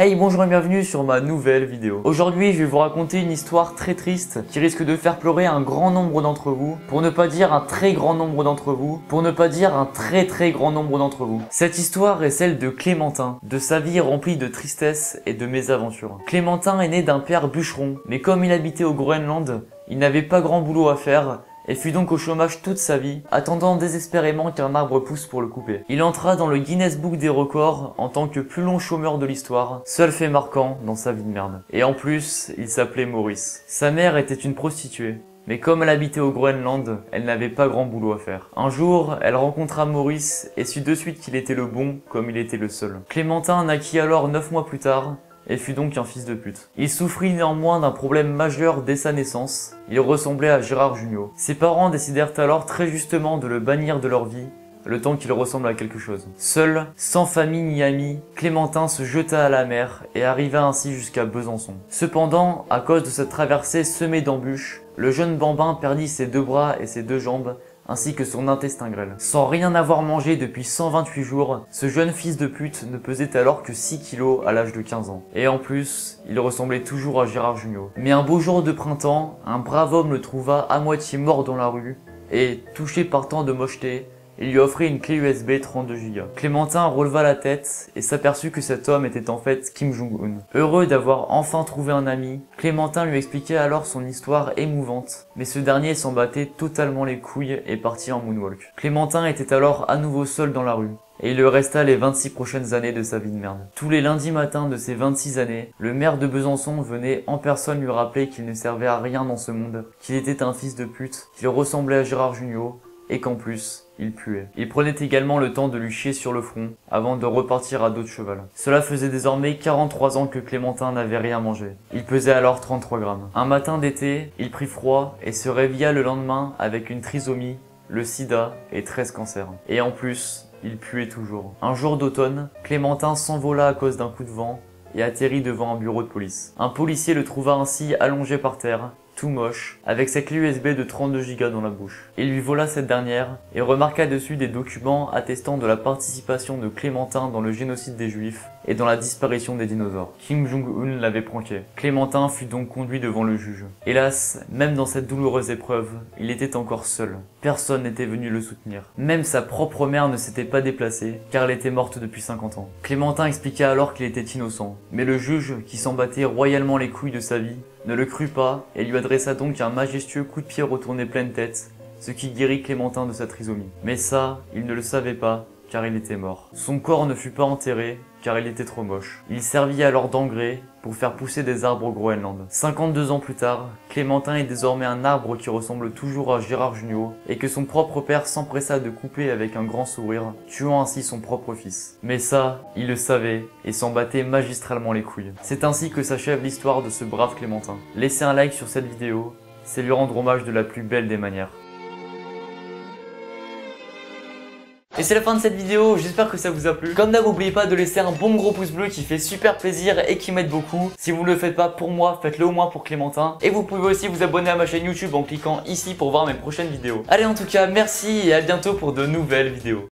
Hey, bonjour et bienvenue sur ma nouvelle vidéo. Aujourd'hui, je vais vous raconter une histoire très triste qui risque de faire pleurer un grand nombre d'entre vous, pour ne pas dire un très grand nombre d'entre vous, pour ne pas dire un très grand nombre d'entre vous. Cette histoire est celle de Clémentin, de sa vie remplie de tristesse et de mésaventures. Clémentin est né d'un père bûcheron, mais comme il habitait au Groenland, il n'avait pas grand boulot à faire et fut donc au chômage toute sa vie, attendant désespérément qu'un arbre pousse pour le couper. Il entra dans le Guinness Book des records en tant que plus long chômeur de l'histoire, seul fait marquant dans sa vie de merde. Et en plus, il s'appelait Maurice. Sa mère était une prostituée, mais comme elle habitait au Groenland, elle n'avait pas grand boulot à faire. Un jour, elle rencontra Maurice et sut de suite qu'il était le bon comme il était le seul. Clémentin naquit alors 9 mois plus tard, et fut donc un fils de pute. Il souffrit néanmoins d'un problème majeur dès sa naissance, il ressemblait à Gérard Jugnot. Ses parents décidèrent alors très justement de le bannir de leur vie, le temps qu'il ressemble à quelque chose. Seul, sans famille ni amis, Clémentin se jeta à la mer et arriva ainsi jusqu'à Besançon. Cependant, à cause de cette traversée semée d'embûches, le jeune bambin perdit ses 2 bras et ses 2 jambes, ainsi que son intestin grêle. Sans rien avoir mangé depuis 128 jours, ce jeune fils de pute ne pesait alors que 6 kilos à l'âge de 15 ans. Et en plus, il ressemblait toujours à Gérard Jugnot. Mais un beau jour de printemps, un brave homme le trouva à moitié mort dans la rue, et, touché par tant de mocheté, il lui offrit une clé USB 32 Go. Clémentin releva la tête et s'aperçut que cet homme était en fait Kim Jong-un. Heureux d'avoir enfin trouvé un ami, Clémentin lui expliquait alors son histoire émouvante, mais ce dernier s'en battait totalement les couilles et partit en moonwalk. Clémentin était alors à nouveau seul dans la rue, et il le resta les 26 prochaines années de sa vie de merde. Tous les lundis matins de ces 26 années, le maire de Besançon venait en personne lui rappeler qu'il ne servait à rien dans ce monde, qu'il était un fils de pute, qu'il ressemblait à Gérard Jugnot, et qu'en plus, il puait. Il prenait également le temps de lui chier sur le front, avant de repartir à dos de cheval. Cela faisait désormais 43 ans que Clémentin n'avait rien mangé. Il pesait alors 33 grammes. Un matin d'été, il prit froid et se réveilla le lendemain avec une trisomie, le sida et 13 cancers. Et en plus, il puait toujours. Un jour d'automne, Clémentin s'envola à cause d'un coup de vent et atterrit devant un bureau de police. Un policier le trouva ainsi allongé par terre, tout moche, avec sa clé USB de 32 Go dans la bouche. Il lui vola cette dernière et remarqua dessus des documents attestant de la participation de Clémentin dans le génocide des Juifs et dans la disparition des dinosaures. Kim Jong-un l'avait pranké. Clémentin fut donc conduit devant le juge. Hélas, même dans cette douloureuse épreuve, il était encore seul. Personne n'était venu le soutenir. Même sa propre mère ne s'était pas déplacée, car elle était morte depuis 50 ans. Clémentin expliqua alors qu'il était innocent. Mais le juge, qui s'en battait royalement les couilles de sa vie, ne le crut pas et lui adressa donc un majestueux coup de pied retourné pleine tête, ce qui guérit Clémentin de sa trisomie. Mais ça, il ne le savait pas, car il était mort. Son corps ne fut pas enterré, car il était trop moche. Il servit alors d'engrais pour faire pousser des arbres au Groenland. 52 ans plus tard, Clémentin est désormais un arbre qui ressemble toujours à Gérard Jugnot et que son propre père s'empressa de couper avec un grand sourire, tuant ainsi son propre fils. Mais ça, il le savait et s'en battait magistralement les couilles. C'est ainsi que s'achève l'histoire de ce brave Clémentin. Laissez un like sur cette vidéo, c'est lui rendre hommage de la plus belle des manières. Et c'est la fin de cette vidéo, j'espère que ça vous a plu. Comme d'hab, n'oubliez pas de laisser un bon gros pouce bleu qui fait super plaisir et qui m'aide beaucoup. Si vous ne le faites pas pour moi, faites-le au moins pour Clémentin. Et vous pouvez aussi vous abonner à ma chaîne YouTube en cliquant ici pour voir mes prochaines vidéos. Allez, en tout cas, merci et à bientôt pour de nouvelles vidéos.